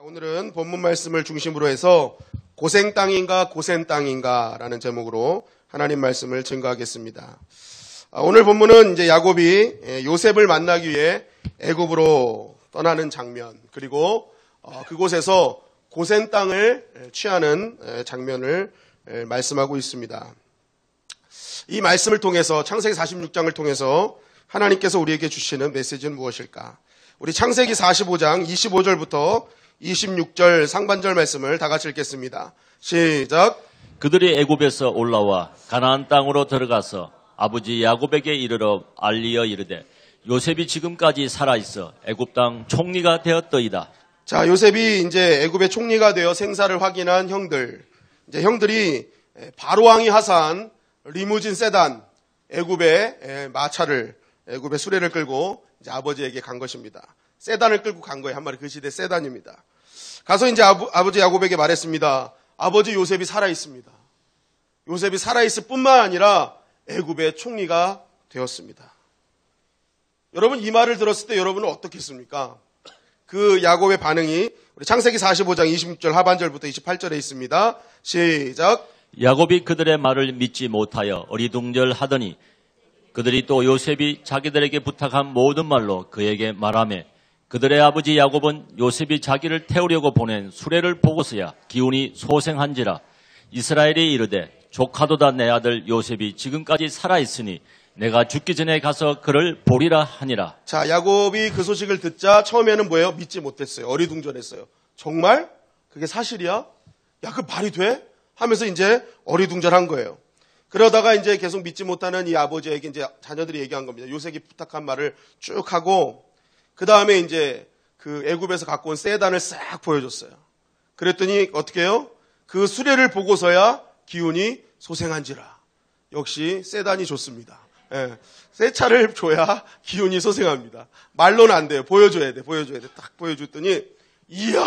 오늘은 본문 말씀을 중심으로 해서 고생 땅인가 고센 땅인가 라는 제목으로 하나님 말씀을 증거하겠습니다. 오늘 본문은 이제 야곱이 요셉을 만나기 위해 애굽으로 떠나는 장면, 그리고 그곳에서 고센 땅을 취하는 장면을 말씀하고 있습니다. 이 말씀을 통해서 창세기 46장을 통해서 하나님께서 우리에게 주시는 메시지는 무엇일까? 우리 창세기 45장 25절부터 26절 상반절 말씀을 다 같이 읽겠습니다. 시작. 그들이 애굽에서 올라와 가나안 땅으로 들어가서 아버지 야곱에게 이르러 알리어 이르되 요셉이 지금까지 살아있어 애굽 땅 총리가 되었더이다. 자, 요셉이 이제 애굽의 총리가 되어 생사를 확인한 형들, 이제 형들이 바로 왕이 하사한 리무진 세단, 애굽의 마차를, 애굽의 수레를 끌고 이제 아버지에게 간 것입니다. 세단을 끌고 간 거예요. 한마디 그 시대 세단입니다. 가서 이제 아버지 야곱에게 말했습니다. 아버지 요셉이 살아 있습니다. 요셉이 살아 있을 뿐만 아니라 애굽의 총리가 되었습니다. 여러분, 이 말을 들었을 때 여러분은 어떻겠습니까? 그 야곱의 반응이 우리 창세기 45장 26절 하반절부터 28절에 있습니다. 시작. 야곱이 그들의 말을 믿지 못하여 어리둥절하더니 그들이 또 요셉이 자기들에게 부탁한 모든 말로 그에게 말하며 그들의 아버지 야곱은 요셉이 자기를 태우려고 보낸 수레를 보고서야 기운이 소생한지라. 이스라엘이 이르되 조카도다 내 아들 요셉이 지금까지 살아있으니 내가 죽기 전에 가서 그를 보리라 하니라. 자, 야곱이 그 소식을 듣자 처음에는 뭐예요? 믿지 못했어요. 어리둥절했어요. 정말? 그게 사실이야? 야, 그 말이 돼? 하면서 이제 어리둥절한 거예요. 그러다가 이제 계속 믿지 못하는 이 아버지에게 이제 자녀들이 얘기한 겁니다. 요셉이 부탁한 말을 쭉 하고, 그 다음에 이제 그 애굽에서 갖고 온 세단을 싹 보여줬어요. 그랬더니 어떻게 해요? 그 수레를 보고서야 기운이 소생한지라. 역시 세단이 좋습니다. 예, 새 차를 줘야 기운이 소생합니다. 말로는 안 돼요. 보여줘야 돼. 딱 보여줬더니, 이야,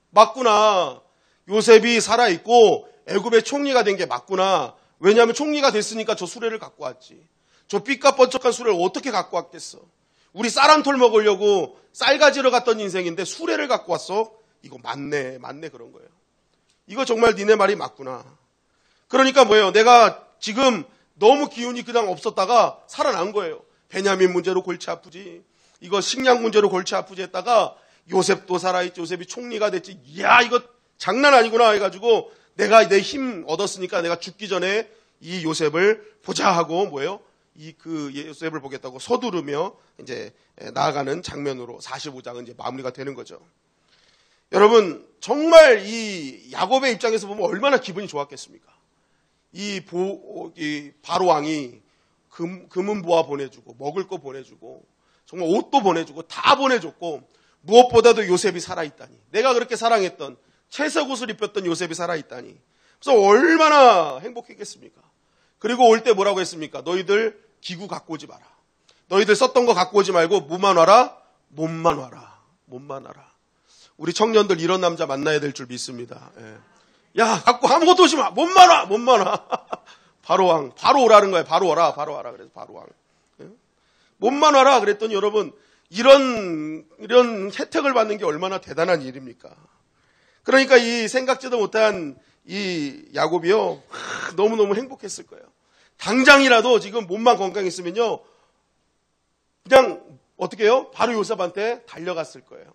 맞구나. 요셉이 살아있고 애굽의 총리가 된 게 맞구나. 왜냐하면 총리가 됐으니까 저 수레를 갖고 왔지. 저 삐까뻔쩍한 수레를 어떻게 갖고 왔겠어. 우리 쌀 한 톨 먹으려고 쌀 가지러 갔던 인생인데 수레를 갖고 왔어? 이거 맞네 그런 거예요. 이거 정말 니네 말이 맞구나. 그러니까 뭐예요? 내가 지금 너무 기운이 그냥 없었다가 살아난 거예요. 베냐민 문제로 골치 아프지. 이거 식량 문제로 골치 아프지 했다가 요셉도 살아있지. 요셉이 총리가 됐지. 이야, 이거 장난 아니구나 해가지고 내가 내 힘 얻었으니까 내가 죽기 전에 이 요셉을 보자 하고 뭐예요? 그 요셉을 보겠다고 서두르며 이제 나아가는 장면으로 45장은 이제 마무리가 되는 거죠. 여러분, 정말 이 야곱의 입장에서 보면 얼마나 기분이 좋았겠습니까? 이 바로 왕이 금은 보화 보내주고 먹을 거 보내주고 정말 옷도 보내주고 다 보내줬고 무엇보다도 요셉이 살아있다니, 내가 그렇게 사랑했던 채색 옷을 입혔던 요셉이 살아있다니, 그래서 얼마나 행복했겠습니까? 그리고 올 때 뭐라고 했습니까? 너희들 기구 갖고 오지 마라. 너희들 썼던 거 갖고 오지 말고 뭐만 와라? 몸만 와라. 우리 청년들 이런 남자 만나야 될 줄 믿습니다. 예. 야, 갖고 아무것도 오지 마. 몸만 와. 바로 왕, 바로 오라는 거예요. 바로 와라. 그래서 바로 왕. 예? 몸만 와라. 그랬더니 여러분, 이런 혜택을 받는 게 얼마나 대단한 일입니까? 그러니까 이 생각지도 못한 이 야곱이요, 너무너무 행복했을 거예요. 당장이라도 지금 몸만 건강했으면요, 그냥 어떻게 해요? 바로 요셉한테 달려갔을 거예요.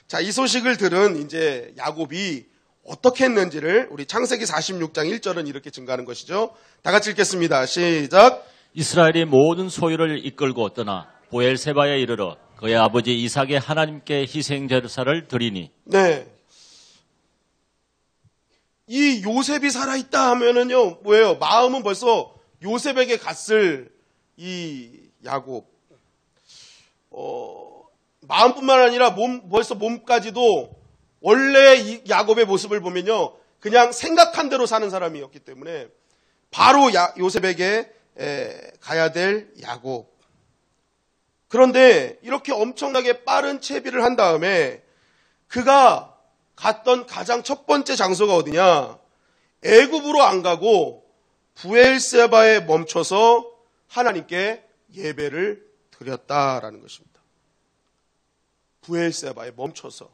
자, 이 소식을 들은 이제 야곱이 어떻게 했는지를 우리 창세기 46장 1절은 이렇게 증가하는 것이죠. 다 같이 읽겠습니다. 시작. 이스라엘이 모든 소유를 이끌고 떠나 보엘세바에 이르러 그의 아버지 이삭의 하나님께 희생 제사를 드리니. 네. 이 요셉이 살아있다 하면은요, 뭐예요? 마음은 벌써 요셉에게 갔을 이 야곱. 마음뿐만 아니라 벌써 몸까지도 원래 이 야곱의 모습을 보면요, 그냥 생각한 대로 사는 사람이었기 때문에 바로 요셉에게 가야 될 야곱. 그런데 이렇게 엄청나게 빠른 채비를 한 다음에 그가 갔던 가장 첫 번째 장소가 어디냐? 애굽으로 안 가고 부엘세바에 멈춰서 하나님께 예배를 드렸다라는 것입니다. 부엘세바에 멈춰서.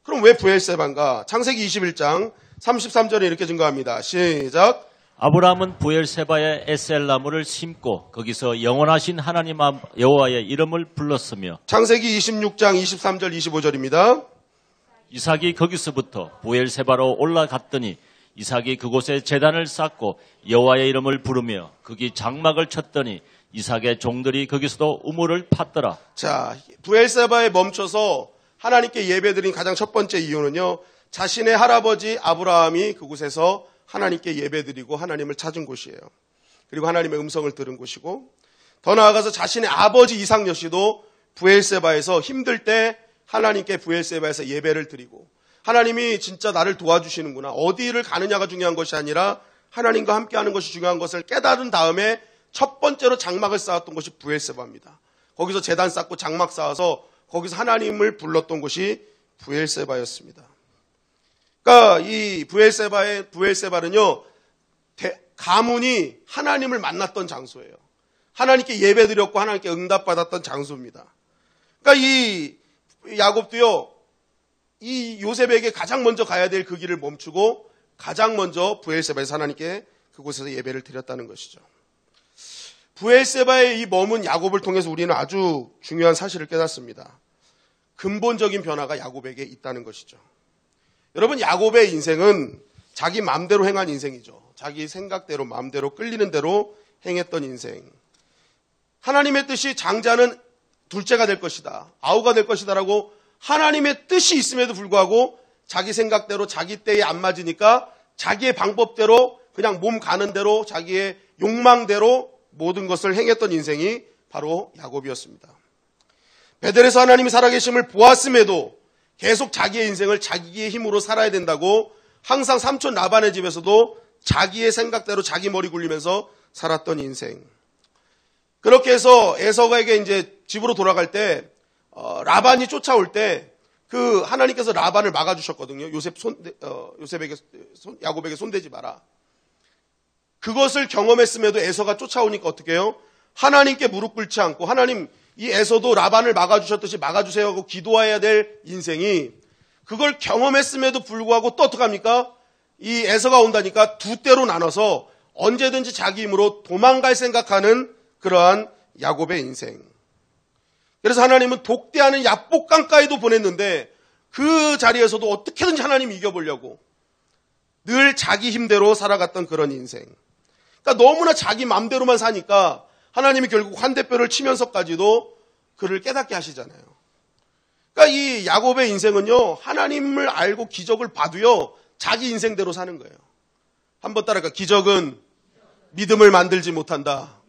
그럼 왜 브엘세바인가? 창세기 21장 33절에 이렇게 증거합니다. 시작. 아브라함은 부엘세바의 에셀나무를 심고 거기서 영원하신 하나님 여호와의 이름을 불렀으며 창세기 26장 23절 25절입니다. 이삭이 거기서부터 부엘세바로 올라갔더니 이삭이 그곳에 제단을 쌓고 여호와의 이름을 부르며 거기 장막을 쳤더니 이삭의 종들이 거기서도 우물을 팠더라. 자, 브엘세바에 멈춰서 하나님께 예배드린 가장 첫 번째 이유는요, 자신의 할아버지 아브라함이 그곳에서 하나님께 예배드리고 하나님을 찾은 곳이에요. 그리고 하나님의 음성을 들은 곳이고, 더 나아가서 자신의 아버지 이삭 역시도 브엘세바에서 힘들 때 하나님께 브엘세바에서 예배를 드리고, 하나님이 진짜 나를 도와주시는구나, 어디를 가느냐가 중요한 것이 아니라 하나님과 함께하는 것이 중요한 것을 깨달은 다음에 첫 번째로 장막을 쌓았던 곳이 브엘세바입니다. 거기서 제단 쌓고 장막 쌓아서 거기서 하나님을 불렀던 곳이 브엘세바였습니다. 그러니까 이 브엘세바는요, 가문이 하나님을 만났던 장소예요. 하나님께 예배드렸고 하나님께 응답받았던 장소입니다. 그러니까 이 야곱도요, 이 요셉에게 가장 먼저 가야 될 그 길을 멈추고 가장 먼저 브엘세바에서 하나님께 그곳에서 예배를 드렸다는 것이죠. 브엘세바의 이 머문 야곱을 통해서 우리는 아주 중요한 사실을 깨닫습니다. 근본적인 변화가 야곱에게 있다는 것이죠. 여러분, 야곱의 인생은 자기 마음대로 행한 인생이죠. 자기 생각대로 마음대로 끌리는 대로 행했던 인생. 하나님의 뜻이 장자는 둘째가 될 것이다, 아우가 될 것이다라고 하나님의 뜻이 있음에도 불구하고 자기 생각대로 자기 때에 안 맞으니까 자기의 방법대로 그냥 몸 가는 대로 자기의 욕망대로 모든 것을 행했던 인생이 바로 야곱이었습니다. 베델에서 하나님이 살아계심을 보았음에도 계속 자기의 인생을 자기의 힘으로 살아야 된다고 항상 삼촌 라반의 집에서도 자기의 생각대로 자기 머리 굴리면서 살았던 인생. 그렇게 해서 에서가에게 이제 집으로 돌아갈 때 라반이 쫓아올 때 그 하나님께서 라반을 막아주셨거든요. 야곱에게 손대지 마라. 그것을 경험했음에도 에서가 쫓아오니까 어떻게 해요? 하나님께 무릎 꿇지 않고, 하나님, 이 에서도 라반을 막아주셨듯이 막아주세요 하고 기도해야 될 인생이, 그걸 경험했음에도 불구하고 또 어떡합니까? 이 에서가 온다니까 두 때로 나눠서 언제든지 자기 힘으로 도망갈 생각하는 그러한 야곱의 인생. 그래서 하나님은 독대하는 야복강가에도 보냈는데 그 자리에서도 어떻게든지 하나님 이겨보려고 늘 자기 힘대로 살아갔던 그런 인생. 그러니까 너무나 자기 맘대로만 사니까 하나님이 결국 환대뼈를 치면서까지도 그를 깨닫게 하시잖아요. 그러니까 이 야곱의 인생은요, 하나님을 알고 기적을 봐도요, 자기 인생대로 사는 거예요. 한번 따라할까? 기적은 믿음을 만들지 못한다.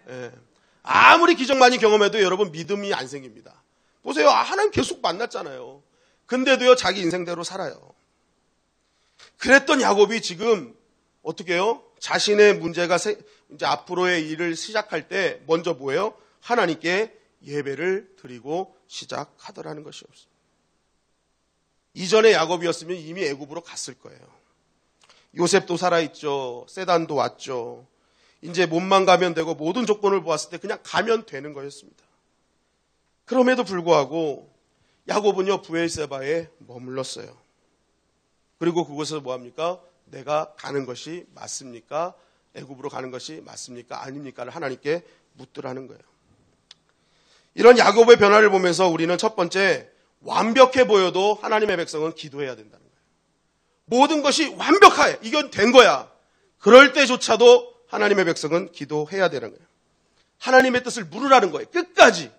예. 아무리 기적 많이 경험해도 여러분 믿음이 안 생깁니다. 보세요. 하나님 계속 만났잖아요. 근데도요, 자기 인생대로 살아요. 그랬던 야곱이 지금 어떻게 해요? 자신의 문제가 이제 앞으로의 일을 시작할 때 먼저 뭐예요? 하나님께 예배를 드리고 시작하더라는 것이 없습니다. 이전에 야곱이었으면 이미 애굽으로 갔을 거예요. 요셉도 살아있죠. 세단도 왔죠. 이제 몸만 가면 되고 모든 조건을 보았을 때 그냥 가면 되는 거였습니다. 그럼에도 불구하고 야곱은요, 브엘세바에 머물렀어요. 그리고 그곳에서 뭐합니까? 내가 가는 것이 맞습니까? 애굽으로 가는 것이 맞습니까? 아닙니까를 하나님께 묻더라는 거예요. 이런 야곱의 변화를 보면서 우리는 첫 번째, 완벽해 보여도 하나님의 백성은 기도해야 된다는 거예요. 모든 것이 완벽해, 이건 된 거야. 그럴 때조차도 하나님의 백성은 기도해야 되는 거예요. 하나님의 뜻을 물으라는 거예요. 끝까지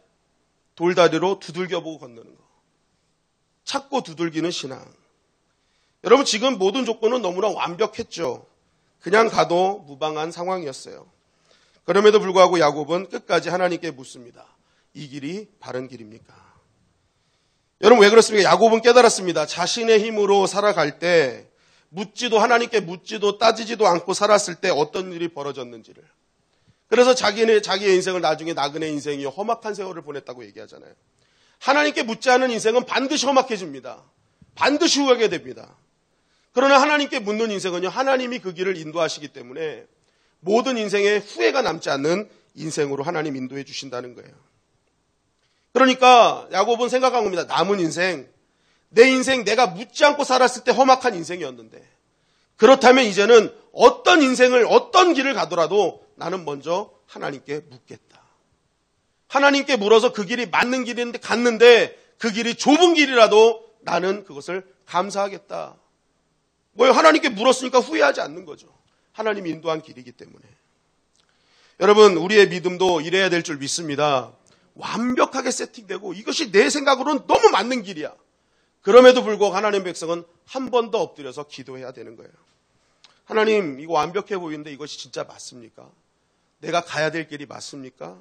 돌다리로 두들겨보고 건너는 거. 찾고 두들기는 신앙. 여러분, 지금 모든 조건은 너무나 완벽했죠. 그냥 가도 무방한 상황이었어요. 그럼에도 불구하고 야곱은 끝까지 하나님께 묻습니다. 이 길이 바른 길입니까? 여러분, 왜 그렇습니까? 야곱은 깨달았습니다. 자신의 힘으로 살아갈 때 하나님께 묻지도 따지지도 않고 살았을 때 어떤 일이 벌어졌는지를. 그래서 자기의 인생을 나중에 나그네 인생이 험악한 세월을 보냈다고 얘기하잖아요. 하나님께 묻지 않은 인생은 반드시 험악해집니다. 반드시 후회하게 됩니다. 그러나 하나님께 묻는 인생은요, 하나님이 그 길을 인도하시기 때문에 모든 인생에 후회가 남지 않는 인생으로 하나님 인도해 주신다는 거예요. 그러니까 야곱은 생각한 겁니다. 남은 인생, 내 인생 내가 묻지 않고 살았을 때 험악한 인생이었는데 그렇다면 이제는 어떤 인생을 어떤 길을 가더라도 나는 먼저 하나님께 묻겠다. 하나님께 물어서 그 길이 맞는 길인데 갔는데 그 길이 좁은 길이라도 나는 그것을 감사하겠다. 뭐요? 하나님께 물었으니까 후회하지 않는 거죠. 하나님이 인도한 길이기 때문에. 여러분, 우리의 믿음도 이래야 될 줄 믿습니다. 완벽하게 세팅되고 이것이 내 생각으로는 너무 맞는 길이야. 그럼에도 불구하고 하나님의 백성은 한 번 더 엎드려서 기도해야 되는 거예요. 하나님, 이거 완벽해 보이는데 이것이 진짜 맞습니까? 내가 가야 될 길이 맞습니까?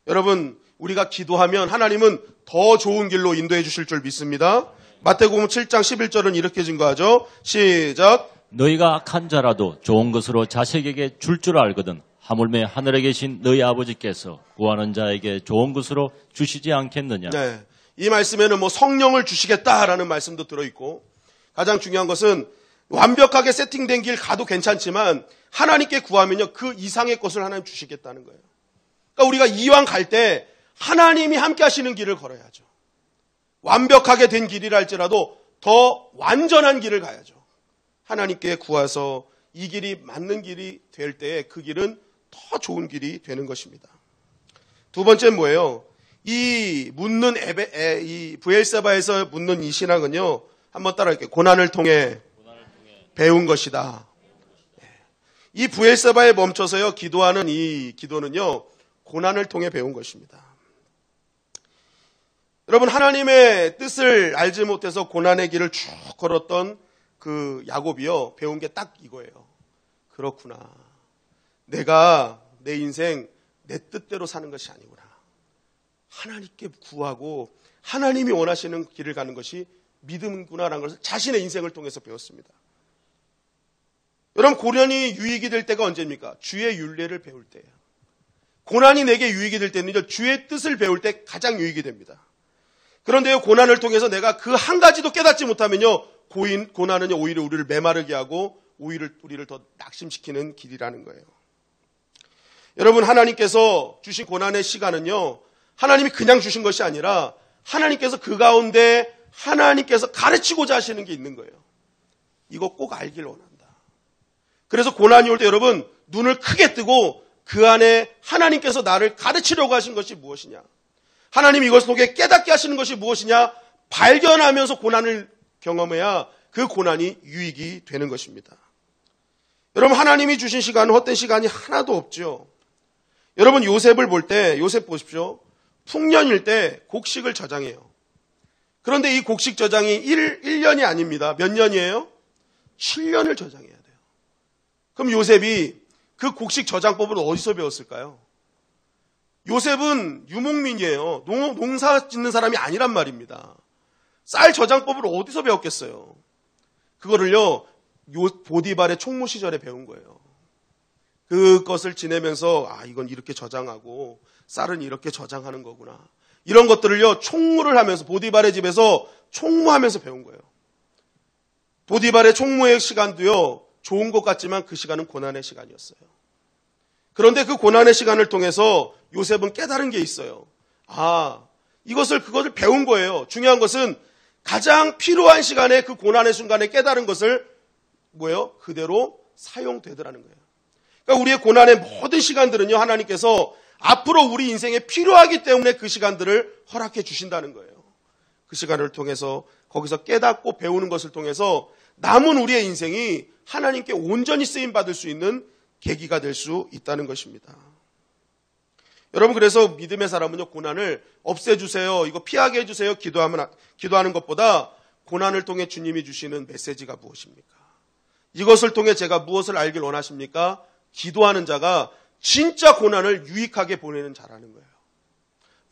여러분, 우리가 기도하면 하나님은 더 좋은 길로 인도해 주실 줄 믿습니다. 마태복음 7장 11절은 이렇게 증거하죠. 시작. 너희가 악한 자라도 좋은 것으로 자식에게 줄 줄 알거든 하물며 하늘에 계신 너희 아버지께서 구하는 자에게 좋은 것으로 주시지 않겠느냐. 네, 이 말씀에는 뭐 성령을 주시겠다라는 말씀도 들어있고 가장 중요한 것은 완벽하게 세팅된 길 가도 괜찮지만 하나님께 구하면요 그 이상의 것을 하나님 주시겠다는 거예요. 그러니까 우리가 이왕 갈 때 하나님이 함께 하시는 길을 걸어야죠. 완벽하게 된 길이라 할지라도 더 완전한 길을 가야죠. 하나님께 구해서 이 길이 맞는 길이 될 때 그 길은 더 좋은 길이 되는 것입니다. 두 번째는 뭐예요? 이 묻는 이 브엘세바에서 묻는 이 신앙은요, 한번 따라할게요. 고난을 통해 배운 것이다. 이 브엘세바에 멈춰서요 기도하는 이 기도는요 고난을 통해 배운 것입니다. 여러분, 하나님의 뜻을 알지 못해서 고난의 길을 쭉 걸었던 그 야곱이요 배운 게 딱 이거예요. 그렇구나. 내가 내 인생 내 뜻대로 사는 것이 아니구나. 하나님께 구하고 하나님이 원하시는 길을 가는 것이 믿음구나라는 것을 자신의 인생을 통해서 배웠습니다. 여러분, 고난이 유익이 될 때가 언제입니까? 주의 율례를 배울 때예요. 고난이 내게 유익이 될 때는요 주의 뜻을 배울 때 가장 유익이 됩니다. 그런데요 고난을 통해서 내가 그 한 가지도 깨닫지 못하면요 고난은요 오히려 우리를 메마르게 하고 오히려 우리를 더 낙심시키는 길이라는 거예요. 여러분, 하나님께서 주신 고난의 시간은요 하나님이 그냥 주신 것이 아니라 하나님께서 그 가운데 하나님께서 가르치고자 하시는 게 있는 거예요. 이거 꼭 알길 원한다. 그래서 고난이 올 때 여러분 눈을 크게 뜨고 그 안에 하나님께서 나를 가르치려고 하신 것이 무엇이냐, 하나님이 이것을 통해 깨닫게 하시는 것이 무엇이냐 발견하면서 고난을 경험해야 그 고난이 유익이 되는 것입니다. 여러분, 하나님이 주신 시간은 헛된 시간이 하나도 없죠. 여러분, 요셉을 볼 때 요셉 보십시오. 풍년일 때 곡식을 저장해요. 그런데 이 곡식 저장이 1년이 아닙니다. 몇 년이에요? 7년을 저장해야 돼요. 그럼 요셉이 그 곡식 저장법을 어디서 배웠을까요? 요셉은 유목민이에요. 농사 짓는 사람이 아니란 말입니다. 쌀 저장법을 어디서 배웠겠어요? 그거를요 보디발의 총무 시절에 배운 거예요. 그것을 지내면서 이건 이렇게 저장하고 쌀은 이렇게 저장하는 거구나. 이런 것들을요 총무를 하면서 보디발의 집에서 총무하면서 배운 거예요. 보디발의 총무의 시간도요 좋은 것 같지만 그 시간은 고난의 시간이었어요. 그런데 그 고난의 시간을 통해서 요셉은 깨달은 게 있어요. 그것을 배운 거예요. 중요한 것은 가장 필요한 시간에 그 고난의 순간에 깨달은 것을 그대로 사용되더라는 거예요. 그러니까 우리의 고난의 모든 시간들은요 하나님께서 앞으로 우리 인생에 필요하기 때문에 그 시간들을 허락해 주신다는 거예요. 그 시간을 통해서 거기서 깨닫고 배우는 것을 통해서 남은 우리의 인생이 하나님께 온전히 쓰임받을 수 있는 계기가 될 수 있다는 것입니다. 여러분, 그래서 믿음의 사람은요 고난을 없애주세요, 이거 피하게 해주세요 기도하는 것보다 고난을 통해 주님이 주시는 메시지가 무엇입니까? 이것을 통해 제가 무엇을 알길 원하십니까? 기도하는 자가 진짜 고난을 유익하게 보내는 자라는 거예요.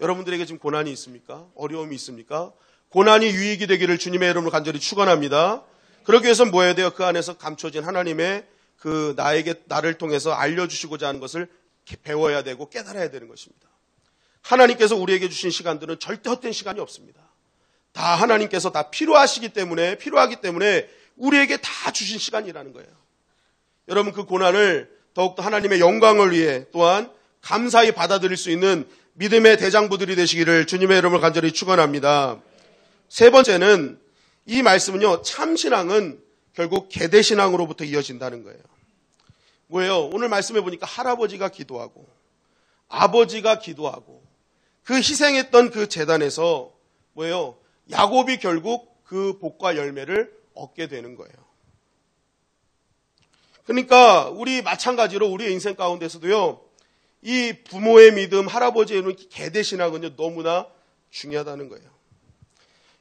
여러분들에게 지금 고난이 있습니까? 어려움이 있습니까? 고난이 유익이 되기를 주님의 이름으로 간절히 축원합니다. 그러기 위해서는 뭐 해야 돼요? 그 안에서 감춰진 하나님의 나를 통해서 알려주시고자 하는 것을 배워야 되고 깨달아야 되는 것입니다. 하나님께서 우리에게 주신 시간들은 절대 헛된 시간이 없습니다. 다 하나님께서 다 필요하기 때문에 우리에게 다 주신 시간이라는 거예요. 여러분, 그 고난을 더욱더 하나님의 영광을 위해 또한 감사히 받아들일 수 있는 믿음의 대장부들이 되시기를 주님의 이름을 간절히 축원합니다. 세 번째는 이 말씀은요, 참신앙은 결국 계대신앙으로부터 이어진다는 거예요. 뭐예요? 오늘 말씀해 보니까 할아버지가 기도하고 아버지가 기도하고 그 희생했던 그 제단에서 뭐예요? 야곱이 결국 그 복과 열매를 얻게 되는 거예요. 그러니까 우리 마찬가지로 우리의 인생 가운데서도요, 이 부모의 믿음, 할아버지의 계대신앙은요, 너무나 중요하다는 거예요.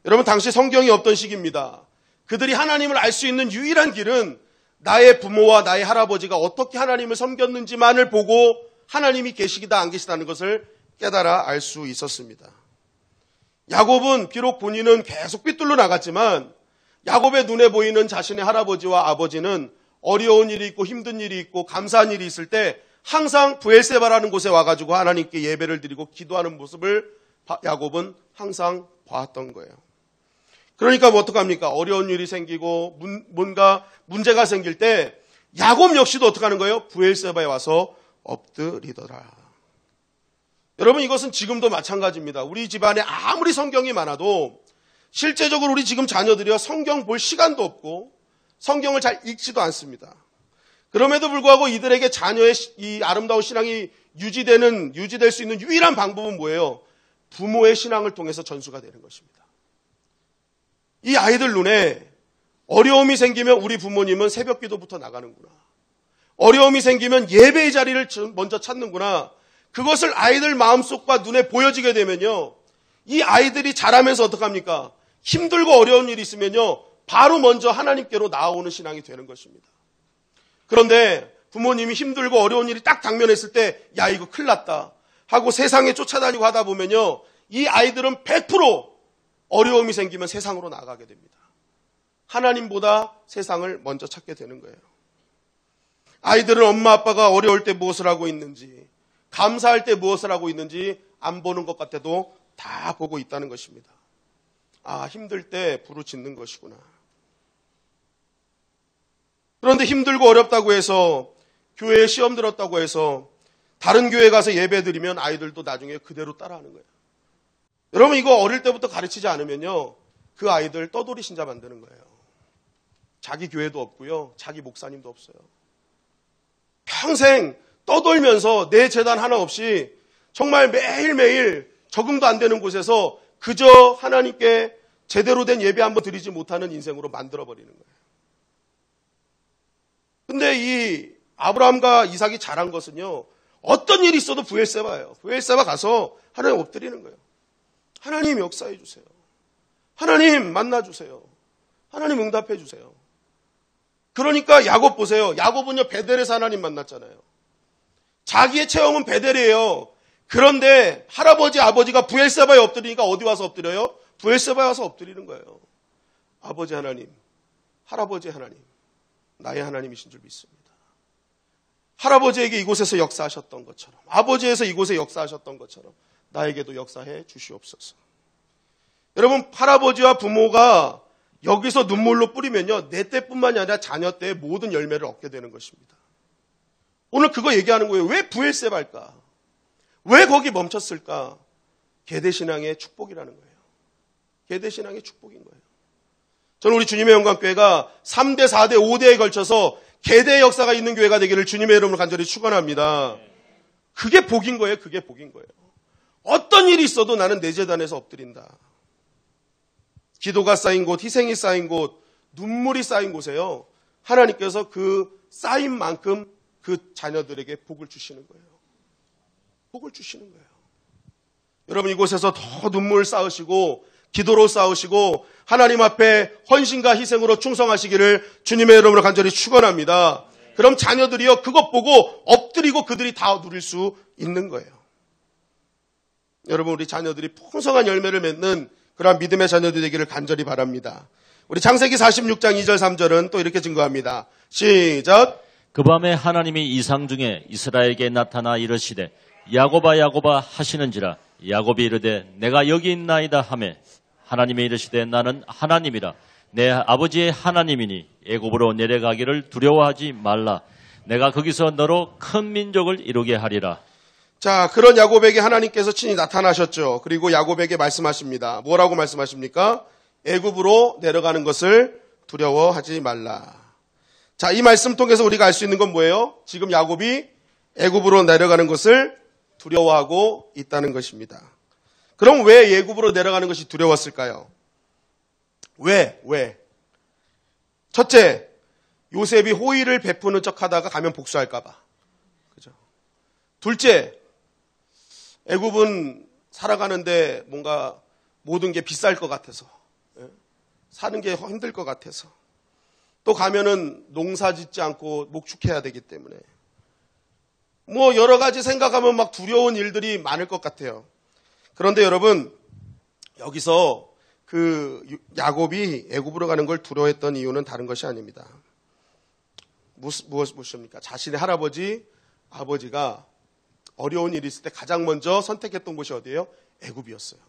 여러분, 당시 성경이 없던 시기입니다. 그들이 하나님을 알 수 있는 유일한 길은 나의 부모와 나의 할아버지가 어떻게 하나님을 섬겼는지만을 보고 하나님이 계시기다 안 계시다는 것을 깨달아 알 수 있었습니다. 야곱은 비록 본인은 계속 삐뚤러 나갔지만 야곱의 눈에 보이는 자신의 할아버지와 아버지는 어려운 일이 있고 힘든 일이 있고 감사한 일이 있을 때 항상 브엘세바라는 곳에 와가지고 하나님께 예배를 드리고 기도하는 모습을 야곱은 항상 봤던 거예요. 그러니까 뭐 어떡합니까? 어려운 일이 생기고 뭔가 문제가 생길 때 야곱 역시도 어떡하는 거예요? 브엘세바에 와서 엎드리더라. 여러분, 이것은 지금도 마찬가지입니다. 우리 집안에 아무리 성경이 많아도 실제적으로 우리 지금 자녀들이요, 성경 볼 시간도 없고 성경을 잘 읽지도 않습니다. 그럼에도 불구하고 이들에게 자녀의 이 아름다운 신앙이 유지될 수 있는 유일한 방법은 뭐예요? 부모의 신앙을 통해서 전수가 되는 것입니다. 이 아이들 눈에 어려움이 생기면 우리 부모님은 새벽 기도부터 나가는구나. 어려움이 생기면 예배의 자리를 먼저 찾는구나. 그것을 아이들 마음속과 눈에 보여지게 되면요, 이 아이들이 자라면서 어떡합니까? 힘들고 어려운 일이 있으면요, 바로 먼저 하나님께로 나아오는 신앙이 되는 것입니다. 그런데 부모님이 힘들고 어려운 일이 딱 당면했을 때, 야, 이거 큰일 났다 하고 세상에 쫓아다니고 하다 보면요, 이 아이들은 100% 어려움이 생기면 세상으로 나가게 됩니다. 하나님보다 세상을 먼저 찾게 되는 거예요. 아이들은 엄마 아빠가 어려울 때 무엇을 하고 있는지, 감사할 때 무엇을 하고 있는지 안 보는 것 같아도 다 보고 있다는 것입니다. 아, 힘들 때 부르짖는 것이구나. 그런데 힘들고 어렵다고 해서 교회에 시험 들었다고 해서 다른 교회 가서 예배 드리면 아이들도 나중에 그대로 따라하는 거예요. 여러분, 이거 어릴 때부터 가르치지 않으면요, 그 아이들 떠돌이 신자 만드는 거예요. 자기 교회도 없고요, 자기 목사님도 없어요. 평생 떠돌면서 내 재단 하나 없이 정말 매일매일 적응도 안 되는 곳에서 그저 하나님께 제대로 된 예배 한번 드리지 못하는 인생으로 만들어버리는 거예요. 근데 이 아브라함과 이삭이 잘한 것은요, 어떤 일이 있어도 브엘세바예요. 브엘세바 가서 하나님 엎드리는 거예요. 하나님 역사해 주세요. 하나님 만나 주세요. 하나님 응답해 주세요. 그러니까 야곱 보세요. 야곱은요, 베델에서 하나님 만났잖아요. 자기의 체험은 베델이에요. 그런데 할아버지, 아버지가 브엘세바에 엎드리니까 어디 와서 엎드려요? 브엘세바에 와서 엎드리는 거예요. 아버지 하나님, 할아버지 하나님, 나의 하나님이신 줄 믿습니다. 할아버지에게 이곳에서 역사하셨던 것처럼, 아버지에서 이곳에 역사하셨던 것처럼 나에게도 역사해 주시옵소서. 여러분, 할아버지와 부모가 여기서 눈물로 뿌리면요, 내 때뿐만이 아니라 자녀 때의 모든 열매를 얻게 되는 것입니다. 오늘 그거 얘기하는 거예요. 왜 브엘세바일까? 왜 거기 멈췄을까? 계대신앙의 축복이라는 거예요. 계대신앙의 축복인 거예요. 저는 우리 주님의 영광교회가 3대, 4대, 5대에 걸쳐서 계대의 역사가 있는 교회가 되기를 주님의 이름으로 간절히 축원합니다. 그게 복인 거예요. 그게 복인 거예요. 어떤 일이 있어도 나는 내 재단에서 엎드린다. 기도가 쌓인 곳, 희생이 쌓인 곳, 눈물이 쌓인 곳에요, 하나님께서 그 쌓인 만큼 그 자녀들에게 복을 주시는 거예요. 복을 주시는 거예요. 여러분, 이곳에서 더 눈물 쌓으시고 기도로 쌓으시고 하나님 앞에 헌신과 희생으로 충성하시기를 주님의 이름으로 간절히 축원합니다. 그럼 자녀들이요, 그것 보고 엎드리고 그들이 다 누릴 수 있는 거예요. 여러분, 우리 자녀들이 풍성한 열매를 맺는 그러한 믿음의 자녀들이 되기를 간절히 바랍니다. 우리 창세기 46장 2절 3절은 또 이렇게 증거합니다. 시작. 그 밤에 하나님이 이상 중에 이스라엘에게 나타나 이르시되 야곱아 야곱아 하시는지라. 야곱이 이르되 내가 여기 있나이다 하매 하나님이 이르시되 나는 하나님이라. 내 아버지의 하나님이니 애굽으로 내려가기를 두려워하지 말라. 내가 거기서 너로 큰 민족을 이루게 하리라. 자, 그런 야곱에게 하나님께서 친히 나타나셨죠. 그리고 야곱에게 말씀하십니다. 뭐라고 말씀하십니까? 애굽으로 내려가는 것을 두려워하지 말라. 자, 이 말씀 통해서 우리가 알 수 있는 건 뭐예요? 지금 야곱이 애굽으로 내려가는 것을 두려워하고 있다는 것입니다. 그럼 왜 애굽으로 내려가는 것이 두려웠을까요? 왜? 첫째, 요셉이 호의를 베푸는 척하다가 가면 복수할까 봐. 그죠? 둘째, 애굽은 살아가는데 뭔가 모든 게 비쌀 것 같아서, 사는 게 힘들 것 같아서, 또 가면은 농사 짓지 않고 목축해야 되기 때문에 뭐 여러 가지 생각하면 막 두려운 일들이 많을 것 같아요. 그런데 여러분, 여기서 그 야곱이 애굽으로 가는 걸 두려워했던 이유는 다른 것이 아닙니다. 무엇입니까? 자신의 할아버지, 아버지가 어려운 일이 있을 때 가장 먼저 선택했던 곳이 어디예요? 애굽이었어요.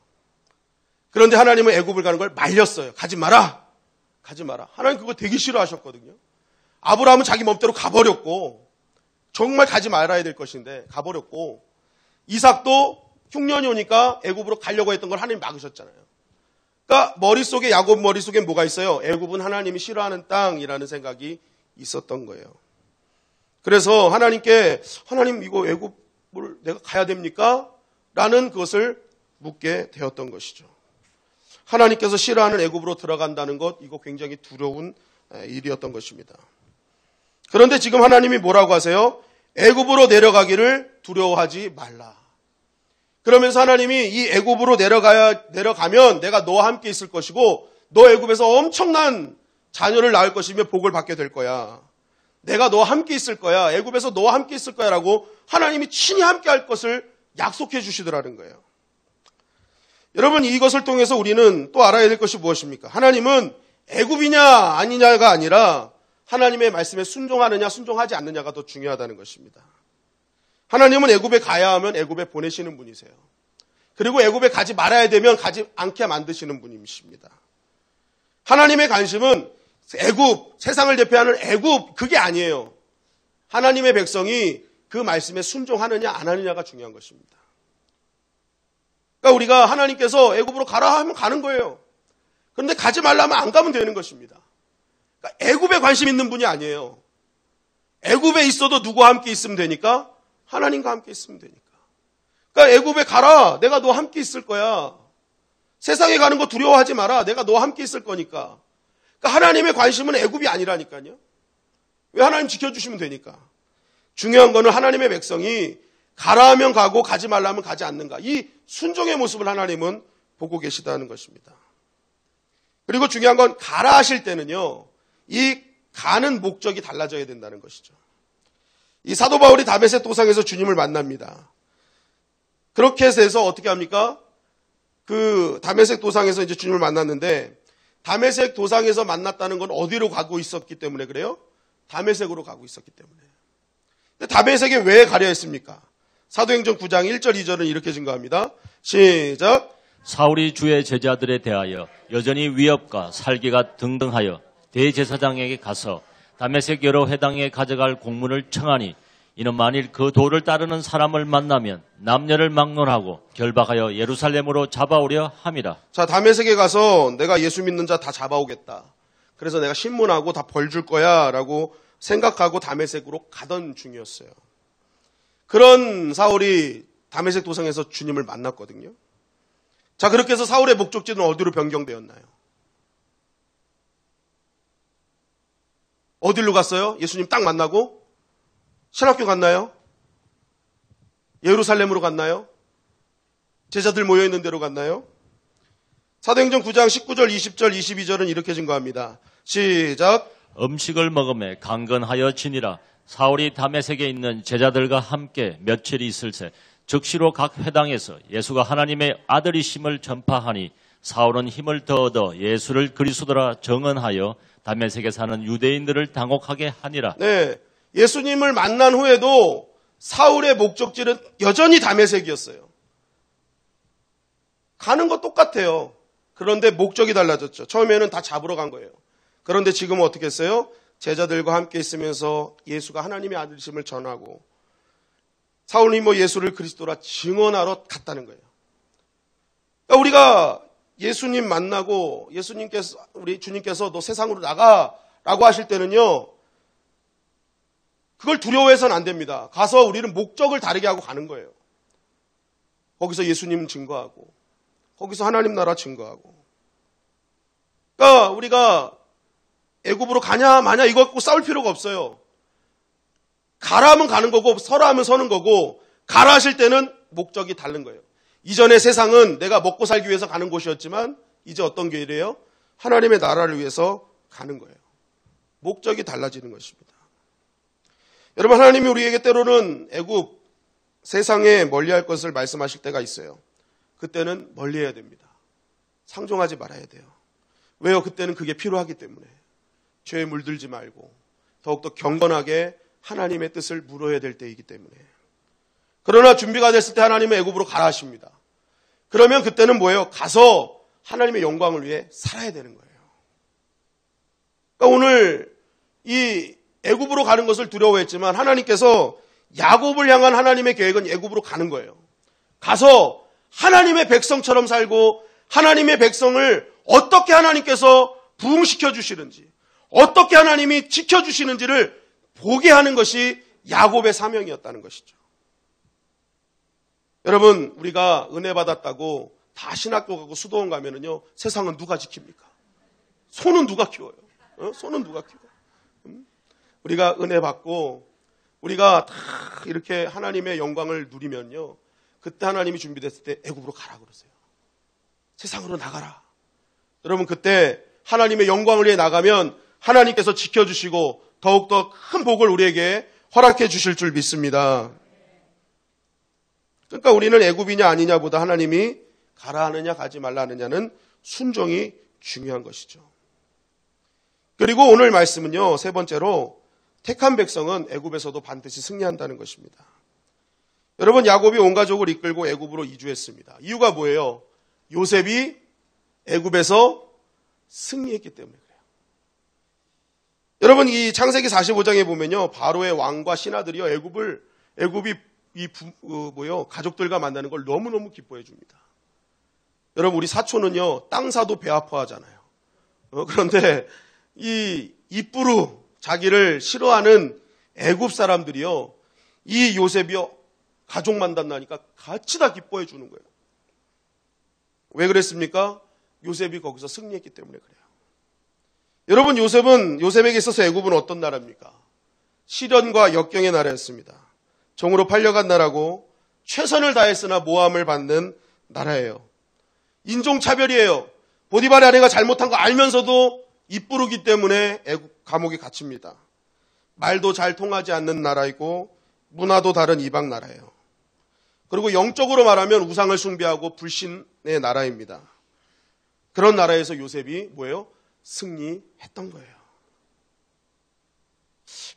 그런데 하나님은 애굽을 가는 걸 말렸어요. 가지 마라. 하나님 그거 되게 싫어하셨거든요. 아브라함은 자기 맘대로 가버렸고, 정말 가지 말아야 될 것인데 가버렸고, 이삭도 흉년이 오니까 애굽으로 가려고 했던 걸 하나님이 막으셨잖아요. 그러니까 야곱 머릿속에 뭐가 있어요? 애굽은 하나님이 싫어하는 땅이라는 생각이 있었던 거예요. 그래서 하나님 이거 애굽을 내가 가야 됩니까? 라는 그것을 묻게 되었던 것이죠. 하나님께서 싫어하는 애굽으로 들어간다는 것, 이거 굉장히 두려운 일이었던 것입니다. 그런데 지금 하나님이 뭐라고 하세요? 애굽으로 내려가기를 두려워하지 말라. 그러면서 하나님이 이 애굽으로 내려가면 내가 너와 함께 있을 것이고, 너 애굽에서 엄청난 자녀를 낳을 것이며 복을 받게 될 거야. 내가 너와 함께 있을 거야. 애굽에서 너와 함께 있을 거야. 라고 하나님이 친히 함께 할 것을 약속해 주시더라는 거예요. 여러분, 이것을 통해서 우리는 또 알아야 될 것이 무엇입니까? 하나님은 애굽이냐 아니냐가 아니라 하나님의 말씀에 순종하느냐 순종하지 않느냐가 더 중요하다는 것입니다. 하나님은 애굽에 가야 하면 애굽에 보내시는 분이세요. 그리고 애굽에 가지 말아야 되면 가지 않게 만드시는 분이십니다. 하나님의 관심은 애굽, 세상을 대표하는 애굽, 그게 아니에요. 하나님의 백성이 그 말씀에 순종하느냐 안 하느냐가 중요한 것입니다. 그러니까 우리가 하나님께서 애굽으로 가라 하면 가는 거예요. 그런데 가지 말라면 안 가면 되는 것입니다. 그러니까 애굽에 관심 있는 분이 아니에요. 애굽에 있어도 누구와 함께 있으면 되니까? 하나님과 함께 있으면 되니까. 그러니까 애굽에 가라. 내가 너와 함께 있을 거야. 세상에 가는 거 두려워하지 마라. 내가 너와 함께 있을 거니까. 그러니까 하나님의 관심은 애굽이 아니라니까요. 왜? 하나님 지켜주시면 되니까. 중요한 거는 하나님의 백성이 가라 하면 가고 가지 말라 하면 가지 않는가. 이 순종의 모습을 하나님은 보고 계시다는 것입니다. 그리고 중요한 건 가라 하실 때는요, 이 가는 목적이 달라져야 된다는 것이죠. 이 사도 바울이 다메섹 도상에서 주님을 만납니다. 그렇게 해서 어떻게 합니까? 그 다메섹 도상에서 이제 주님을 만났는데, 다메섹 도상에서 만났다는 건 어디로 가고 있었기 때문에 그래요? 다메섹으로 가고 있었기 때문에. 근데 다메섹에 왜 가려 했습니까? 사도행전 9장 1절 2절은 이렇게 증거합니다. 시작. 사울이 주의 제자들에 대하여 여전히 위협과 살기가 등등하여 대제사장에게 가서 다메섹 여러 회당에 가져갈 공문을 청하니, 이는 만일 그 도를 따르는 사람을 만나면 남녀를 막론하고 결박하여 예루살렘으로 잡아오려 함이라. 자, 다메섹에 가서 내가 예수 믿는 자 다 잡아오겠다. 그래서 내가 신문하고 다 벌 줄 거야 라고 생각하고 다메섹으로 가던 중이었어요. 그런 사울이 다메섹 도상에서 주님을 만났거든요. 자, 그렇게 해서 사울의 목적지는 어디로 변경되었나요? 어디로 갔어요? 예수님 딱 만나고? 신학교 갔나요? 예루살렘으로 갔나요? 제자들 모여있는 데로 갔나요? 사도행전 9장 19절, 20절, 22절은 이렇게 증거합니다. 시작. 음식을 먹음에 강건하여 지니라. 사울이 다메섹에 있는 제자들과 함께 며칠 있을새 즉시로 각 회당에서 예수가 하나님의 아들이심을 전파하니, 사울은 힘을 더 얻어 예수를 그리스도라 정언하여 다메섹에 사는 유대인들을 당혹하게 하니라. 네, 예수님을 만난 후에도 사울의 목적지는 여전히 다메섹이었어요. 가는 거 똑같아요. 그런데 목적이 달라졌죠. 처음에는 다 잡으러 간 거예요. 그런데 지금은 어떻게 했어요? 제자들과 함께 있으면서 예수가 하나님의 아들이심을 전하고, 사울이 예수를 그리스도라 증언하러 갔다는 거예요. 그러니까 우리가 예수님 만나고 우리 주님께서 너 세상으로 나가라고 하실 때는요, 그걸 두려워해서는 안 됩니다. 가서 우리는 목적을 다르게 하고 가는 거예요. 거기서 예수님 증거하고, 거기서 하나님 나라 증거하고. 그러니까 우리가 애굽으로 가냐 마냐 이거 갖고 싸울 필요가 없어요. 가라 하면 가는 거고 서라 하면 서는 거고, 가라 하실 때는 목적이 다른 거예요. 이전의 세상은 내가 먹고 살기 위해서 가는 곳이었지만 이제 어떤 길이에요? 하나님의 나라를 위해서 가는 거예요. 목적이 달라지는 것입니다. 여러분, 하나님이 우리에게 때로는 애굽 세상에 멀리할 것을 말씀하실 때가 있어요. 그때는 멀리해야 됩니다. 상종하지 말아야 돼요. 왜요? 그때는 그게 필요하기 때문에. 죄에 물들지 말고 더욱더 경건하게 하나님의 뜻을 물어야 될 때이기 때문에. 그러나 준비가 됐을 때 하나님은 애굽으로 가라 하십니다. 그러면 그때는 뭐예요? 가서 하나님의 영광을 위해 살아야 되는 거예요. 그러니까 오늘 이 애굽으로 가는 것을 두려워했지만 하나님께서 야곱을 향한 하나님의 계획은 애굽으로 가는 거예요. 가서 하나님의 백성처럼 살고 하나님의 백성을 어떻게 하나님께서 부흥시켜 주시는지, 어떻게 하나님이 지켜주시는지를 보게 하는 것이 야곱의 사명이었다는 것이죠. 여러분, 우리가 은혜 받았다고 다 신학교 가고 수도원 가면은요, 세상은 누가 지킵니까? 소는 누가 키워요? 소는 누가 키워요? 우리가 은혜 받고 우리가 다 이렇게 하나님의 영광을 누리면요, 그때 하나님이 준비됐을 때 애굽으로 가라 그러세요. 세상으로 나가라. 여러분, 그때 하나님의 영광을 위해 나가면 하나님께서 지켜주시고 더욱더 큰 복을 우리에게 허락해 주실 줄 믿습니다. 그러니까 우리는 애굽이냐 아니냐보다 하나님이 가라 하느냐 가지 말라 하느냐는 순종이 중요한 것이죠. 그리고 오늘 말씀은요, 세 번째로 택한 백성은 애굽에서도 반드시 승리한다는 것입니다. 여러분, 야곱이 온 가족을 이끌고 애굽으로 이주했습니다. 이유가 뭐예요? 요셉이 애굽에서 승리했기 때문에 그래요. 여러분, 이 창세기 45장에 보면요, 바로의 왕과 신하들이요, 애굽이 가족들과 만나는 걸 너무너무 기뻐해 줍니다. 여러분, 우리 사촌은요, 땅 사도 배 아파하잖아요. 그런데 이 이쁘루, 자기를 싫어하는 애굽 사람들이요, 이 요셉이요, 가족 만난다니까 같이 다 기뻐해 주는 거예요. 왜 그랬습니까? 요셉이 거기서 승리했기 때문에 그래요. 여러분, 요셉에게 있어서 애굽은 어떤 나라입니까? 시련과 역경의 나라였습니다. 종으로 팔려간 나라고 최선을 다했으나 모함을 받는 나라예요. 인종차별이에요. 보디발의 아내가 잘못한 거 알면서도 입부르기 때문에 애굽 감옥에 갇힙니다. 말도 잘 통하지 않는 나라이고 문화도 다른 이방 나라예요. 그리고 영적으로 말하면 우상을 숭배하고 불신의 나라입니다. 그런 나라에서 요셉이 뭐예요? 승리했던 거예요.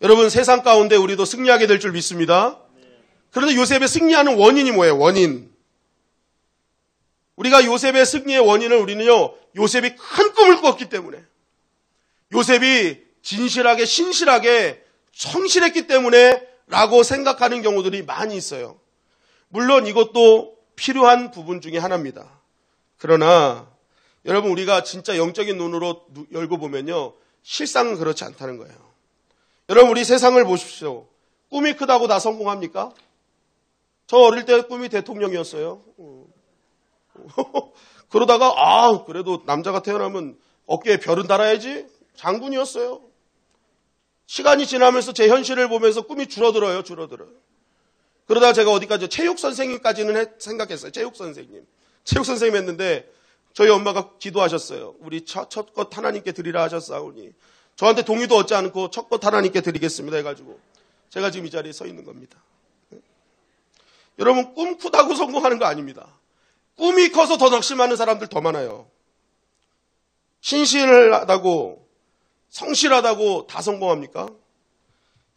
여러분, 세상 가운데 우리도 승리하게 될 줄 믿습니다. 그런데 요셉의 승리하는 원인이 뭐예요? 원인. 우리가 요셉의 승리의 원인을 우리는요, 요셉이 큰 꿈을 꿨기 때문에, 요셉이 진실하게 신실하게 성실했기 때문에 라고 생각하는 경우들이 많이 있어요. 물론 이것도 필요한 부분 중에 하나입니다. 그러나 여러분, 우리가 진짜 영적인 눈으로 열고 보면요, 실상은 그렇지 않다는 거예요. 여러분, 우리 세상을 보십시오. 꿈이 크다고 다 성공합니까? 저 어릴 때 꿈이 대통령이었어요. 그러다가 그래도 남자가 태어나면 어깨에 별은 달아야지, 장군이었어요. 시간이 지나면서 제 현실을 보면서 꿈이 줄어들어요. 그러다가 제가 어디까지, 체육 선생님까지는 생각했어요. 체육 선생님 했는데 저희 엄마가 기도하셨어요. 우리 첫 것 하나님께 드리라 하셨사오니 저한테 동의도 얻지 않고 첫 것 하나님께 드리겠습니다 해가지고 제가 지금 이 자리에 서 있는 겁니다. 여러분, 꿈 크다고 성공하는 거 아닙니다. 꿈이 커서 더 낙심하는 사람들 더 많아요. 신실하다고, 성실하다고 다 성공합니까?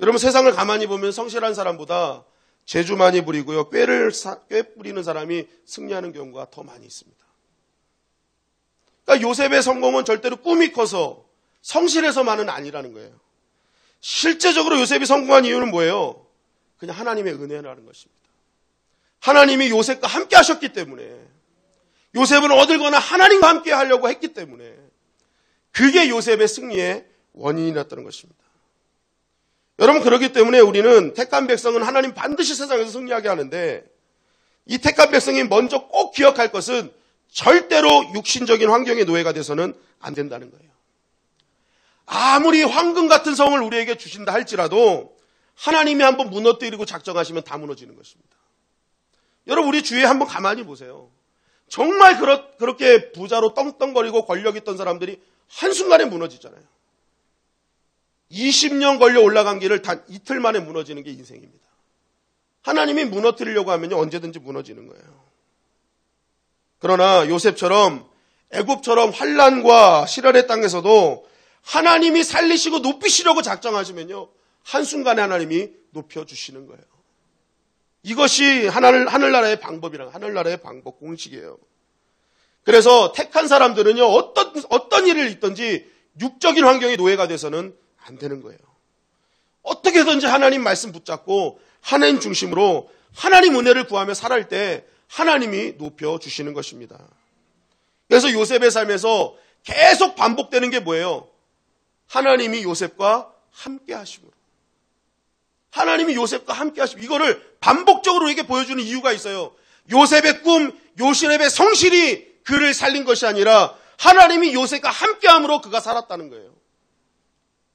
여러분, 세상을 가만히 보면 성실한 사람보다 재주 많이 부리고요, 꽤 부리는 사람이 승리하는 경우가 더 많이 있습니다. 그러니까 요셉의 성공은 절대로 꿈이 커서 성실해서만은 아니라는 거예요. 실제적으로 요셉이 성공한 이유는 뭐예요? 그냥 하나님의 은혜라는 것입니다. 하나님이 요셉과 함께 하셨기 때문에, 요셉은 어딜거나 하나님과 함께 하려고 했기 때문에 그게 요셉의 승리의 원인이 났다는 것입니다. 여러분, 그렇기 때문에 우리는 택한 백성은 하나님 반드시 세상에서 승리하게 하는데, 이 택한 백성이 먼저 꼭 기억할 것은 절대로 육신적인 환경의 노예가 돼서는 안 된다는 거예요. 아무리 황금 같은 성을 우리에게 주신다 할지라도 하나님이 한번 무너뜨리고 작정하시면 다 무너지는 것입니다. 여러분, 우리 주위에 한번 가만히 보세요. 정말 그렇게 부자로 떵떵거리고 권력 있던 사람들이 한순간에 무너지잖아요. 20년 걸려 올라간 길을 단 이틀 만에 무너지는 게 인생입니다. 하나님이 무너뜨리려고 하면요, 언제든지 무너지는 거예요. 그러나 요셉처럼 애굽처럼 환난과 시련의 땅에서도 하나님이 살리시고 높이시려고 작정하시면요, 한순간에 하나님이 높여주시는 거예요. 이것이 하늘나라의 방법이랑 하늘나라의 방법 공식이에요. 그래서 택한 사람들은요, 어떤 일을 있든지 육적인 환경의 노예가 돼서는 안 되는 거예요. 어떻게든지 하나님 말씀 붙잡고 하나님 중심으로 하나님 은혜를 구하며 살아갈 때 하나님이 높여주시는 것입니다. 그래서 요셉의 삶에서 계속 반복되는 게 뭐예요? 하나님이 요셉과 함께 하심으로. 하나님이 요셉과 함께 하심으로. 이거를 반복적으로 이렇게 보여주는 이유가 있어요. 요셉의 꿈, 요셉의 성실이 그를 살린 것이 아니라 하나님이 요셉과 함께함으로 그가 살았다는 거예요.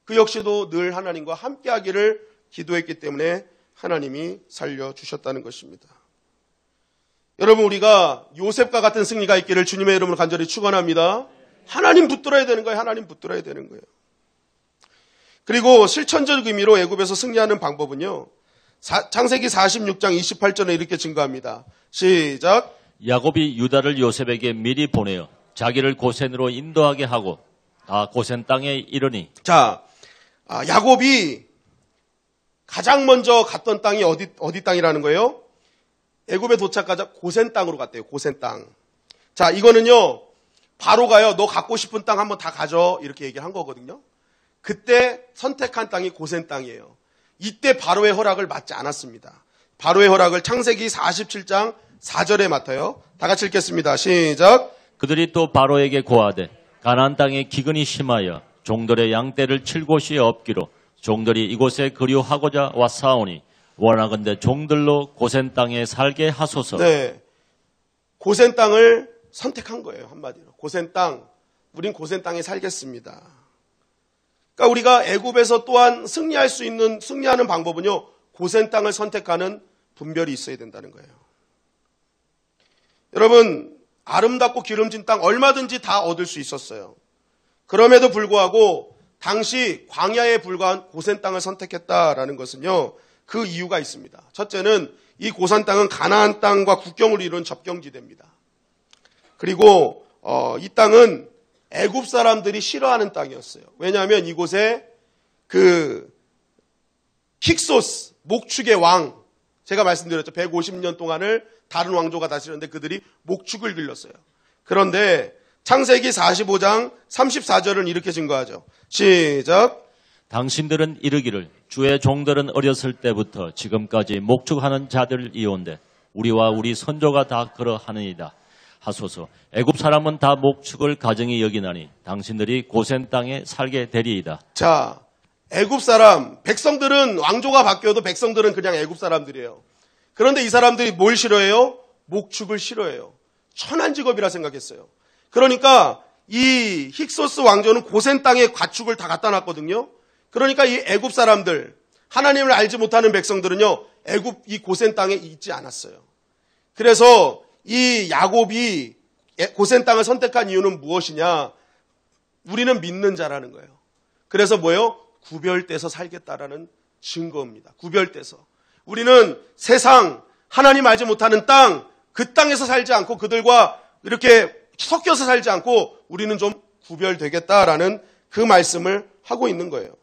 그 역시도 늘 하나님과 함께하기를 기도했기 때문에 하나님이 살려주셨다는 것입니다. 여러분, 우리가 요셉과 같은 승리가 있기를 주님의 이름으로 간절히 축원합니다. 하나님 붙들어야 되는 거예요. 하나님 붙들어야 되는 거예요. 그리고 실천적 의미로 애굽에서 승리하는 방법은요, 창세기 46장 28절에 이렇게 증거합니다. 시작. 야곱이 유다를 요셉에게 미리 보내어 자기를 고센으로 인도하게 하고 다 고센 땅에 이르니. 자, 야곱이 가장 먼저 갔던 땅이 어디 땅이라는 거예요? 애굽에 도착하자 고센 땅으로 갔대요. 고센 땅. 자, 이거는요, 바로가요, 너 갖고 싶은 땅 한번 다 가져, 이렇게 얘기를 한 거거든요. 그때 선택한 땅이 고센 땅이에요. 이때 바로의 허락을 받지 않았습니다. 바로의 허락을 창세기 47장 4절에 맡아요. 다 같이 읽겠습니다. 시작. 그들이 또 바로에게 고하되 가나안 땅에 기근이 심하여 종들의 양떼를 칠 곳이 없기로 종들이 이곳에 거류하고자 왔사오니 원하건대 종들로 고센 땅에 살게 하소서. 네, 고센 땅을 선택한 거예요. 한마디로 고센 땅, 우린 고센 땅에 살겠습니다. 그러니까 우리가 애굽에서 또한 승리하는 방법은요, 고센 땅을 선택하는 분별이 있어야 된다는 거예요. 여러분, 아름답고 기름진 땅 얼마든지 다 얻을 수 있었어요. 그럼에도 불구하고 당시 광야에 불과한 고센 땅을 선택했다라는 것은요, 그 이유가 있습니다. 첫째는 이 고센 땅은 가나안 땅과 국경을 이룬 접경지대입니다. 그리고 이 땅은 애굽 사람들이 싫어하는 땅이었어요. 왜냐하면 이곳에 그 힉소스, 목축의 왕, 제가 말씀드렸죠. 150년 동안을 다른 왕조가 다스렸는데 그들이 목축을 길렀어요. 그런데 창세기 45장 34절은 이렇게 증거하죠. 시작. 당신들은 이르기를 주의 종들은 어렸을 때부터 지금까지 목축하는 자들이온데 우리와 우리 선조가 다 그러하느니라 하소서. 애굽 사람은 다 목축을 가정히 여기나니 당신들이 고센 땅에 살게 되리이다. 자, 애굽 사람, 백성들은 왕조가 바뀌어도 백성들은 그냥 애굽 사람들이에요. 그런데 이 사람들이 뭘 싫어해요? 목축을 싫어해요. 천한 직업이라 생각했어요. 그러니까 이 힉소스 왕조는 고센 땅에 가축을 다 갖다 놨거든요. 그러니까 이 애굽 사람들, 하나님을 알지 못하는 백성들은요, 애굽 이 고센 땅에 있지 않았어요. 그래서 이 야곱이 고센 땅을 선택한 이유는 무엇이냐? 우리는 믿는 자라는 거예요. 그래서 뭐예요? 구별돼서 살겠다라는 증거입니다. 구별돼서. 우리는 세상, 하나님 알지 못하는 땅, 그 땅에서 살지 않고 그들과 이렇게 섞여서 살지 않고 우리는 좀 구별되겠다라는 그 말씀을 하고 있는 거예요.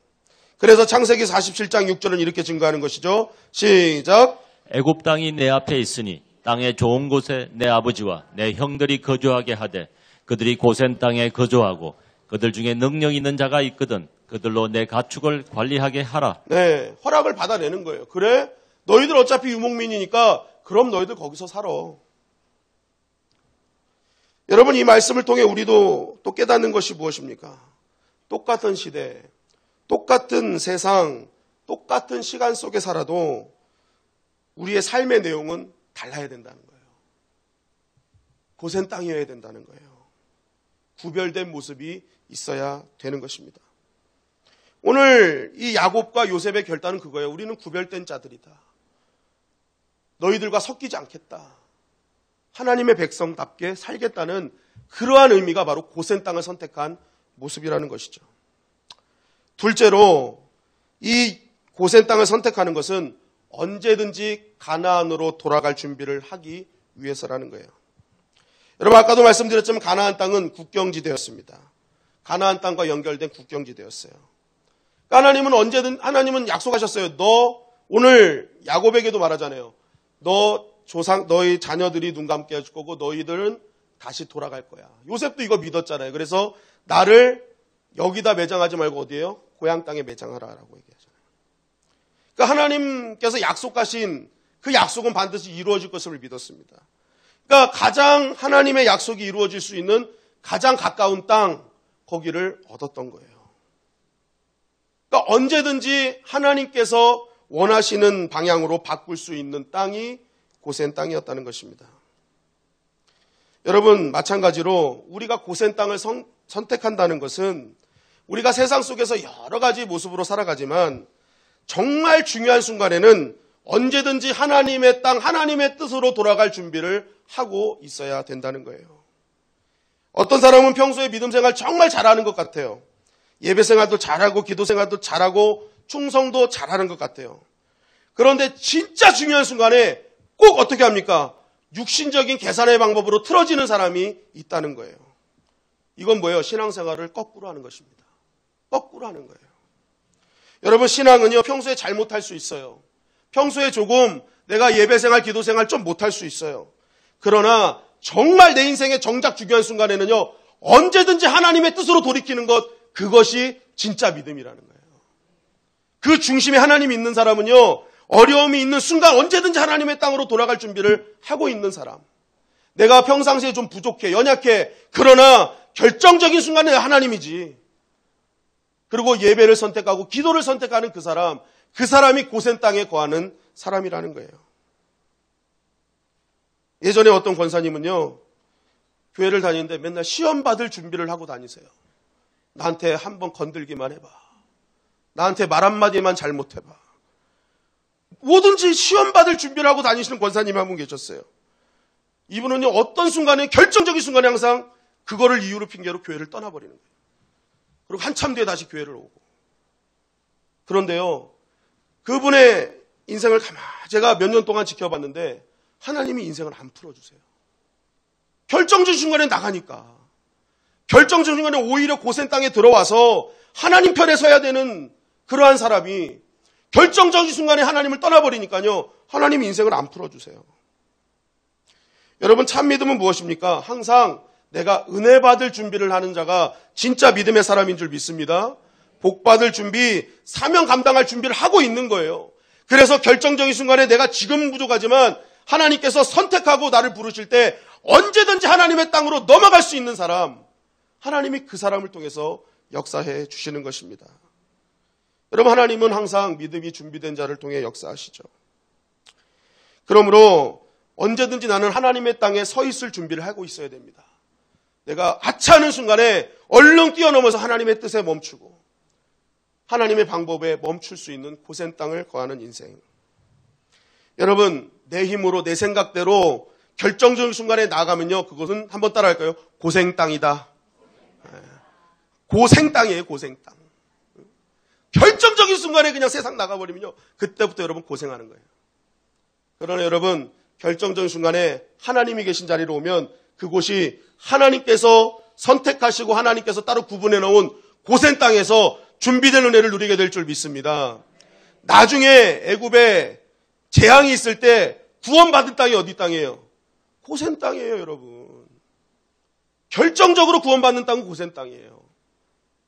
그래서 창세기 47장 6절은 이렇게 증거하는 것이죠. 시작. 애굽 땅이 내 앞에 있으니 땅의 좋은 곳에 내 아버지와 내 형들이 거주하게 하되 그들이 고센 땅에 거주하고 그들 중에 능력 있는 자가 있거든 그들로 내 가축을 관리하게 하라. 네, 허락을 받아내는 거예요. 그래? 너희들 어차피 유목민이니까 그럼 너희들 거기서 살아. 여러분, 이 말씀을 통해 우리도 또 깨닫는 것이 무엇입니까? 똑같은 시대, 똑같은 세상, 똑같은 시간 속에 살아도 우리의 삶의 내용은 달라야 된다는 거예요. 고센 땅이어야 된다는 거예요. 구별된 모습이 있어야 되는 것입니다. 오늘 이 야곱과 요셉의 결단은 그거예요. 우리는 구별된 자들이다. 너희들과 섞이지 않겠다. 하나님의 백성답게 살겠다는 그러한 의미가 바로 고센 땅을 선택한 모습이라는 것이죠. 둘째로 이 고센 땅을 선택하는 것은 언제든지 가나안으로 돌아갈 준비를 하기 위해서라는 거예요. 여러분, 아까도 말씀드렸지만 가나안 땅은 국경지대였습니다. 가나안 땅과 연결된 국경지대였어요. 그러니까 하나님은 약속하셨어요. 너 오늘 야곱에게도 말하잖아요. 너희 자녀들이 눈 감게 해줄 거고 너희들은 다시 돌아갈 거야. 요셉도 이거 믿었잖아요. 그래서 나를 여기다 매장하지 말고 어디에요? 고향 땅에 매장하라라고 얘기하잖아요. 그러니까 하나님께서 약속하신 그 약속은 반드시 이루어질 것을 믿었습니다. 그러니까 가장 하나님의 약속이 이루어질 수 있는 가장 가까운 땅, 거기를 얻었던 거예요. 그러니까 언제든지 하나님께서 원하시는 방향으로 바꿀 수 있는 땅이 고센 땅이었다는 것입니다. 여러분, 마찬가지로 우리가 고센 땅을 선택한다는 것은 우리가 세상 속에서 여러 가지 모습으로 살아가지만 정말 중요한 순간에는 언제든지 하나님의 땅, 하나님의 뜻으로 돌아갈 준비를 하고 있어야 된다는 거예요. 어떤 사람은 평소에 믿음 생활 정말 잘하는 것 같아요. 예배 생활도 잘하고 기도 생활도 잘하고 충성도 잘하는 것 같아요. 그런데 진짜 중요한 순간에 꼭 어떻게 합니까? 육신적인 계산의 방법으로 틀어지는 사람이 있다는 거예요. 이건 뭐예요? 신앙생활을 거꾸로 하는 것입니다. 거꾸로 하는 거예요. 여러분, 신앙은요, 평소에 잘 못할 수 있어요. 평소에 조금 내가 예배생활, 기도생활 좀 못할 수 있어요. 그러나 정말 내 인생의 정작 중요한 순간에는요, 언제든지 하나님의 뜻으로 돌이키는 것, 그것이 진짜 믿음이라는 거예요. 그 중심에 하나님이 있는 사람은요, 어려움이 있는 순간 언제든지 하나님의 땅으로 돌아갈 준비를 하고 있는 사람. 내가 평상시에 좀 부족해, 연약해. 그러나 결정적인 순간에 하나님이지. 그리고 예배를 선택하고 기도를 선택하는 그 사람이 고센 땅에 거하는 사람이라는 거예요. 예전에 어떤 권사님은요, 교회를 다니는데 맨날 시험 받을 준비를 하고 다니세요. 나한테 한번 건들기만 해봐. 나한테 말 한마디만 잘못해봐. 뭐든지 시험 받을 준비를 하고 다니시는 권사님이 한 분 계셨어요. 이분은요, 어떤 순간에, 결정적인 순간에 항상 그거를 이유로 핑계로 교회를 떠나버리는 거예요. 그리고 한참 뒤에 다시 교회를 오고. 그런데요, 그분의 인생을 제가 몇 년 동안 지켜봤는데 하나님이 인생을 안 풀어주세요. 결정적인 순간에 나가니까. 결정적인 순간에 오히려 고센 땅에 들어와서 하나님 편에 서야 되는 그러한 사람이 결정적인 순간에 하나님을 떠나버리니까요, 하나님이 인생을 안 풀어주세요. 여러분, 참 믿음은 무엇입니까? 항상 내가 은혜 받을 준비를 하는 자가 진짜 믿음의 사람인 줄 믿습니다. 복 받을 준비, 사명 감당할 준비를 하고 있는 거예요. 그래서 결정적인 순간에 내가 지금 부족하지만 하나님께서 선택하고 나를 부르실 때 언제든지 하나님의 땅으로 넘어갈 수 있는 사람, 하나님이 그 사람을 통해서 역사해 주시는 것입니다. 여러분, 하나님은 항상 믿음이 준비된 자를 통해 역사하시죠. 그러므로 언제든지 나는 하나님의 땅에 서 있을 준비를 하고 있어야 됩니다. 내가 하찮은 순간에 얼른 뛰어넘어서 하나님의 뜻에 멈추고 하나님의 방법에 멈출 수 있는 고센 땅을 거하는 인생. 여러분, 내 힘으로 내 생각대로 결정적인 순간에 나가면요, 그것은 한번 따라할까요? 고생 땅이다. 고생 땅이에요, 고생 땅. 결정적인 순간에 그냥 세상 나가버리면요, 그때부터 여러분 고생하는 거예요. 그러나 여러분, 결정적인 순간에 하나님이 계신 자리로 오면 그곳이 하나님께서 선택하시고 하나님께서 따로 구분해 놓은 고센 땅에서 준비된 은혜를 누리게 될 줄 믿습니다. 나중에 애굽에 재앙이 있을 때 구원받은 땅이 어디 땅이에요? 고센 땅이에요, 여러분. 결정적으로 구원받는 땅은 고센 땅이에요.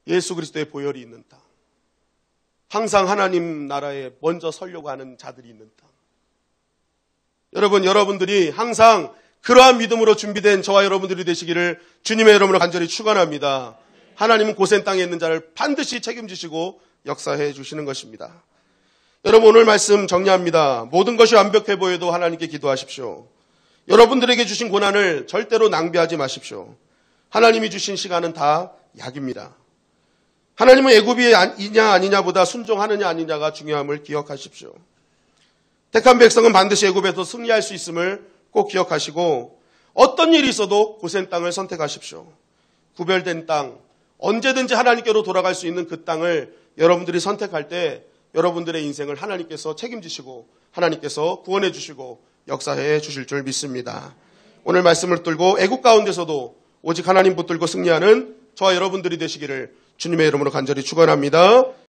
예수 그리스도의 보혈이 있는 땅. 항상 하나님 나라에 먼저 서려고 하는 자들이 있는 땅. 여러분, 여러분들이 항상 그러한 믿음으로 준비된 저와 여러분들이 되시기를 주님의 이름으로 간절히 축원합니다. 하나님은 고센 땅에 있는 자를 반드시 책임지시고 역사해 주시는 것입니다. 여러분, 오늘 말씀 정리합니다. 모든 것이 완벽해 보여도 하나님께 기도하십시오. 여러분들에게 주신 고난을 절대로 낭비하지 마십시오. 하나님이 주신 시간은 다 약입니다. 하나님은 애굽이냐 아니냐보다 순종하느냐 아니냐가 중요함을 기억하십시오. 택한 백성은 반드시 애굽에서 승리할 수 있음을 꼭 기억하시고 어떤 일이 있어도 고센 땅을 선택하십시오. 구별된 땅, 언제든지 하나님께로 돌아갈 수 있는 그 땅을 여러분들이 선택할 때 여러분들의 인생을 하나님께서 책임지시고 하나님께서 구원해 주시고 역사해 주실 줄 믿습니다. 오늘 말씀을 붙들고 애국 가운데서도 오직 하나님 붙들고 승리하는 저와 여러분들이 되시기를 주님의 이름으로 간절히 축원합니다.